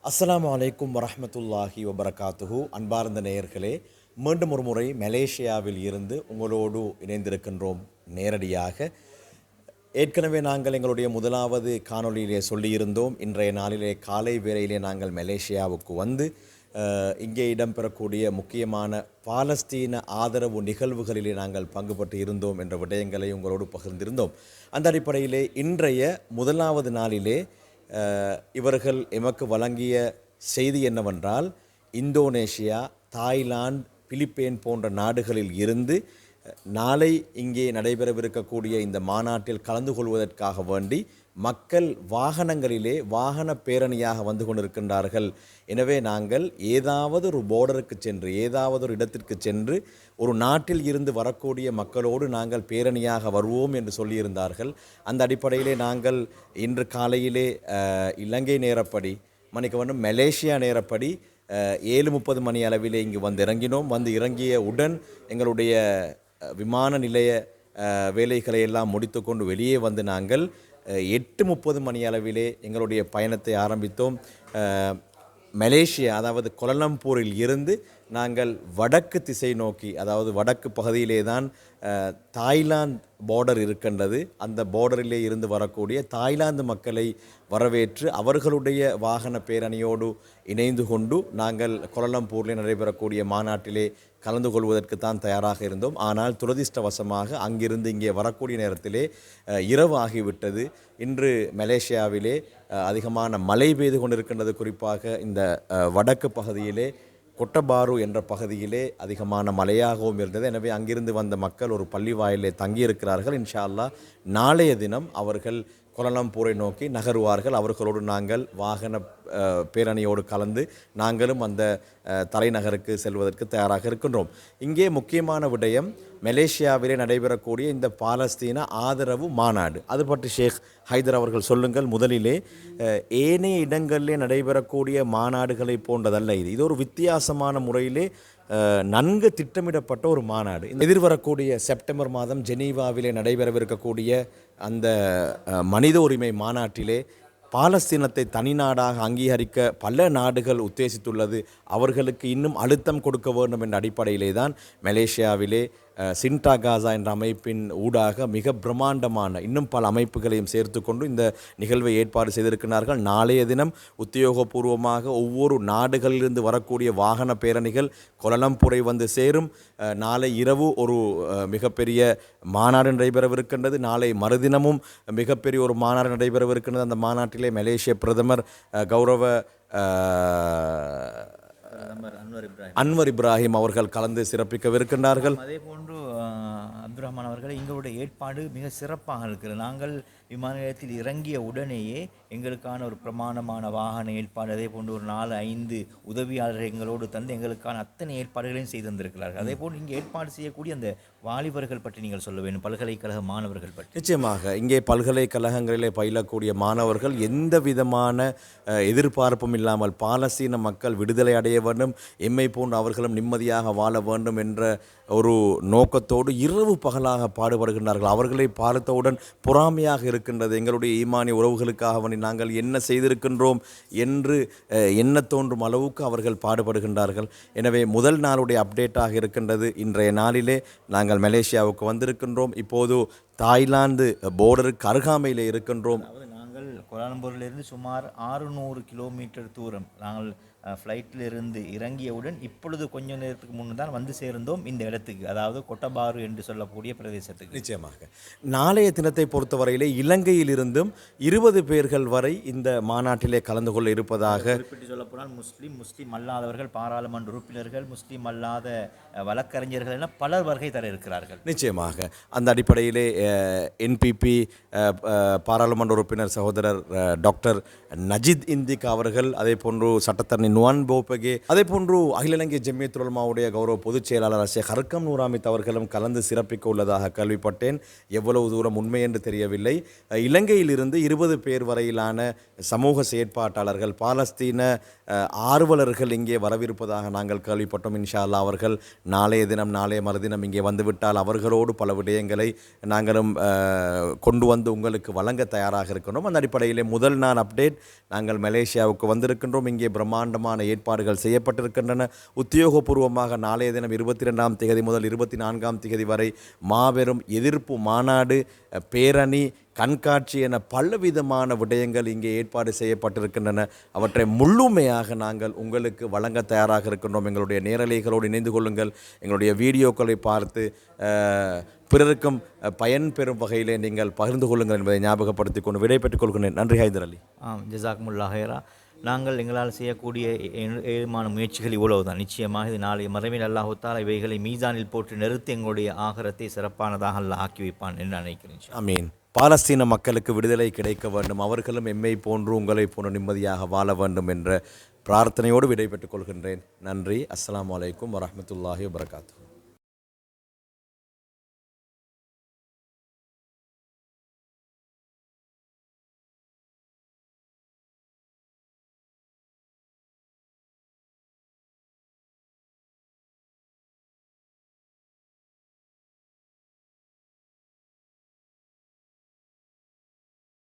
அஸ்ஸலாமு அலைக்கும் வரஹ்மத்துல்லாஹி வபரகாத்துஹு. அன்பார்ந்த நேயர்களே, மீண்டும் ஒரு முறை மலேசியாவில் இருந்து உங்களோடு இணைந்திருக்கின்றோம் நேரடியாக. ஏற்கனவே நாங்கள் எங்களுடைய முதலாவது காணொளியிலே சொல்லியிருந்தோம், இன்றைய நாளிலே காலை வேளையிலே நாங்கள் மலேசியாவுக்கு வந்து இங்கே இடம்பெறக்கூடிய முக்கியமான பாலஸ்தீன ஆதரவு நிகழ்வுகளிலே நாங்கள் பங்குபட்டு இருந்தோம் என்ற விடயங்களை உங்களோடு பகிர்ந்திருந்தோம். அந்த அடிப்படையிலே இன்றைய முதலாவது நாளிலே இவர்கள் எமக்கு வழங்கிய செய்தி என்னவென்றால், இந்தோனேஷியா, தாய்லாந்து, பிலிப்பைன் போன்ற நாடுகளில் இருந்து நாளை இங்கே நடைபெறவிருக்கக்கூடிய இந்த மாநாட்டில் கலந்து கொள்வதற்காக வேண்டி மக்கள் வாகனங்களிலே வாகன பேரணியாக வந்து கொண்டிருக்கின்றார்கள். எனவே நாங்கள் ஏதாவது ஒரு போர்டருக்கு சென்று, ஏதாவது ஒரு இடத்திற்கு சென்று ஒரு நாட்டில் இருந்து வரக்கூடிய மக்களோடு நாங்கள் பேரணியாக வருவோம் என்று சொல்லியிருந்தார்கள். அந்த அடிப்படையிலே நாங்கள் இன்று காலையிலே இலங்கை நேரப்படி, மன்னிக்க மலேசியா நேரப்படி 7:30 மணி அளவிலே இங்கு வந்து இறங்கினோம். வந்து இறங்கிய உடன் எங்களுடைய விமான நிலைய வேலைகளை எல்லாம் முடித்து கொண்டு வெளியே வந்து நாங்கள் 8:30 மணி அளவிலே எங்களுடைய பயணத்தை ஆரம்பித்தோம். மலேசியா, அதாவது கோலாலம்பூரில் இருந்து நாங்கள் வடக்கு திசை நோக்கி, அதாவது வடக்கு பகுதியிலே தான் தாய்லாந்து பார்டர் இருக்கின்றது. அந்த பார்டரிலே இருந்து வரக்கூடிய தாய்லாந்து மக்களை வரவேற்று அவர்களுடைய வாகன பேரணியோடு இணைந்து கொண்டு நாங்கள் கோலாலம்பூரில் நடைபெறக்கூடிய மாநாட்டிலே கலந்து கொள்வதற்கு தான் தயாராக இருந்தோம். ஆனால் துரதிர்ஷ்டவசமாக அங்கிருந்து இங்கே வரக்கூடிய நேரத்திலே இரவு ஆகிவிட்டது. இன்று மலேசியாவிலே அதிகமான மழை பெய்து கொண்டிருக்கின்றது. குறிப்பாக இந்த வடக்கு பகுதியிலே கொட்டபாரு என்ற பகுதியிலே அதிகமான மழையாகவும் இருந்தது. எனவே அங்கிருந்து வந்த மக்கள் ஒரு பள்ளி வாயிலே தங்கியிருக்கிறார்கள். இன்ஷா அல்லாஹ் நாளைய தினம் அவர்கள் கோலாலம்பூரை நோக்கி நகருவார்கள். அவர்களோடு நாங்கள் வாகன பேரணியோடு கலந்து நாங்களும் அந்த தலைநகருக்கு செல்வதற்கு தயாராக இருக்கின்றோம். இங்கே முக்கியமான விடயம், மலேசியாவிலே நடைபெறக்கூடிய இந்த பாலஸ்தீன ஆதரவு மாநாடு. அது பற்றி ஷேக் ஹைதர் அவர்கள் சொல்லுங்கள். முதலிலே, ஏனைய இடங்களிலே நடைபெறக்கூடிய மாநாடுகளை போன்றதல்ல இது. இது ஒரு வித்தியாசமான முறையிலே நன்கு திட்டமிடப்பட்ட ஒரு மாநாடு. எதிர்வரக்கூடிய செப்டம்பர் மாதம் ஜெனீவாவிலே நடைபெறவிருக்கக்கூடிய அந்த மனித உரிமை மாநாட்டிலே பாலஸ்தீனத்தை தனிநாடாக அங்கீகரிக்க பல நாடுகள் உத்தேசித்துள்ளது. அவர்களுக்கு இன்னும் அழுத்தம் கொடுக்க வேண்டும் என்ற அடிப்படையிலே தான் மலேசியாவிலே சின்டா காசா என்ற அமைப்பின் ஊடாக மிக பிரம்மாண்டமான இன்னும் பல அமைப்புகளையும் சேர்த்து கொண்டு இந்த நிகழ்வை ஏற்பாடு செய்திருக்கிறார்கள். நாளைய தினம் உத்தியோகபூர்வமாக ஒவ்வொரு நாடுகளிலிருந்து வரக்கூடிய வாகன பேரணிகள் கோலாலம்பூரை வந்து சேரும். நாளை இரவு ஒரு மிகப்பெரிய மாநாடு நடைபெறவிருக்கின்றது. நாளை மறுதினமும் மிகப்பெரிய ஒரு மாநாடு நடைபெறவிருக்கின்றது. அந்த மாநாட்டிலே மலேசிய பிரதமர் கௌரவ அன்வர் இப்ராஹிம் அவர்கள் கலந்து சிறப்பிக்கவிருக்கின்றார்கள். அதே போன்று அப்துல் ரஹ்மான் அவர்கள், எங்களுடைய ஏற்பாடு மிக சிறப்பாக இருக்கிறது. நாங்கள் விமான நிலையத்தில் இறங்கிய உடனேயே எங்களுக்கான ஒரு பிரமாணமான வாகன ஏற்பாடு, அதே போன்று ஒரு 4-5 உதவியாளர்கள் எங்களோடு தந்து எங்களுக்கான அத்தனை ஏற்பாடுகளையும் செய்து தந்திருக்கிறார்கள். அதே போன்று இங்கே ஏற்பாடு செய்யக்கூடிய அந்த வாலிபர்கள் பற்றி நீங்கள் சொல்ல வேண்டும், பல்கலைக்கழக மாணவர்கள் பற்றி. நிச்சயமாக இங்கே பல்கலைக்கழகங்களிலே பயிலக்கூடிய மாணவர்கள் எந்த விதமான எதிர்பார்ப்பும் இல்லாமல் பாலஸ்தீன மக்கள் விடுதலை அடைய வேண்டும், எம்மை போன்று அவர்களும் நிம்மதியாக வாழ வேண்டும் என்ற ஒரு நோக்கத்தோடு இரவு பகலாக பாடுபடுகின்றார்கள். அவர்களை பார்த்தவுடன் பொறாமையாக இருக்கின்றது. எங்களுடைய ஈமானிய உறவுகளுக்காக நாங்கள் என்ன செய்திருக்கின்றோம் என்று எண்ண தோன்றும் அளவுக்கு அவர்கள் பாடுபடுகின்றார்கள். எனவே முதல் நாளுடைய அப்டேட்டாக இருக்கின்றது. இன்றைய நாளிலே நாங்கள் மலேசியாவுக்கு வந்திருக்கின்றோம். இப்போது தாய்லாந்து போர்டருக்கு அருகாமையில் இருக்கின்றோம். நாங்கள் கோலாலம்பூரிலிருந்து சுமார் 600 கிலோமீட்டர் தூரம் நாங்கள் ஃப்ளைட்டிலிருந்து இறங்கியவுடன் இப்பொழுது கொஞ்ச நேரத்துக்கு முன்னு தான் வந்து சேர்ந்தோம் இந்த இடத்துக்கு, அதாவது கொட்டபாரு என்று சொல்லக்கூடிய பிரதேசத்துக்கு. நிச்சயமாக நாளைய தினத்தை பொறுத்தவரையிலே இலங்கையிலிருந்தும் 20 பேர்கள் வரை இந்த மாநாட்டிலே கலந்து கொள்ள இருப்பதாக குறிப்பிட்டு சொல்லப்போனால் முஸ்லீம் அல்லாதவர்கள், பாராளுமன்ற உறுப்பினர்கள், முஸ்லீம் அல்லாத வழக்கறிஞர்கள் என பலர் வருகை தர இருக்கிறார்கள். நிச்சயமாக அந்த அடிப்படையிலே என்பிபி பாராளுமன்ற உறுப்பினர் சகோதரர் டாக்டர் நஜித் இந்திக் அவர்கள், அதே போன்று சட்டத்தரணி நுவான் போபகே, அதே போன்று அகில இலங்கை ஜம்மியத்துல் உலமாவுடைய கௌரவ பொதுச் செயலாளர் ஷேக் ஹர்கம் நூராமித் அவர்களும் கலந்து சிறப்பிக்க உள்ளதாக கேள்விப்பட்டேன். எவ்வளவு தூரம் உண்மை என்று தெரியவில்லை. இலங்கையிலிருந்து 20 பேர் வரையிலான சமூக செயற்பாட்டாளர்கள், பாலஸ்தீன ஆர்வலர்கள் இங்கே வரவிருப்பதாக நாங்கள் கேள்விப்பட்டோம். இன்ஷா அல்லாஹ் அவர்கள் நாளைய தினம், நாளைய மறுதினம் இங்கே வந்துவிட்டால் அவர்களோடு பல விடயங்களை நாங்களும் கொண்டு வந்து உங்களுக்கு வழங்க தயாராக இருக்கின்றோம். அந்த அடிப்படையில் வகையிலே முதல் நாள் அப்டேட். நாங்கள் மலேசியாவுக்கு வந்திருக்கின்றோம். இங்கே பிரம்மாண்டமான ஏற்பாடுகள் செய்யப்பட்டிருக்கின்றன. உத்தியோகபூர்வமாக நாளைய தினம் 22ஆம் தேதி முதல் 24ஆம் தேதி வரை மாபெரும் எதிர்ப்பு மாநாடு, பேரணி, கண்காட்சி என பலவிதமான விடயங்கள் இங்கே ஏற்பாடு செய்யப்பட்டிருக்கின்றன. அவற்றை முழுமையாக நாங்கள் உங்களுக்கு வழங்க தயாராக இருக்கின்றோம். எங்களுடைய நேரலைகளோடு இணைந்து கொள்ளுங்கள். எங்களுடைய வீடியோக்களை பார்த்து பிறருக்கும் பயன்பெறும் வகையிலே நீங்கள் பகிர்ந்து கொள்ளுங்கள் என்பதை ஞாபகப்படுத்திக் கொண்டு விடைபெற்றுக் கொள்கிறேன். நன்றி ஹைதர் அலி. ஜஸாக்குமுல்லாஹ் ஹைரா. நாங்கள் எங்களால் செய்யக்கூடிய ஏழுமான முயற்சிகள் இவ்வளவுதான். நிச்சயமாக இது நாளை மறுமையில் அல்லாஹ் தஆலா இவைகளை மீசானில் போட்டு நிறுத்தி எங்களுடைய ஆகரத்தை சிறப்பானதாக அல்லாஹ் ஆக்கி வைப்பான் என்று நினைக்கிறேன். ஆமீன். பாலஸ்தீன மக்களுக்கு விடுதலை கிடைக்க வேண்டும், அவர்களும் எம்மை போன்று உங்களை போன்று நிம்மதியாக வாழ வேண்டும் என்ற பிரார்த்தனையோடு விடைபெற்றுக் கொள்கின்றேன். நன்றி. அஸ்ஸலாமு அலைக்கும் வரஹ்மத்துல்லாஹி வபரகாத்துஹு.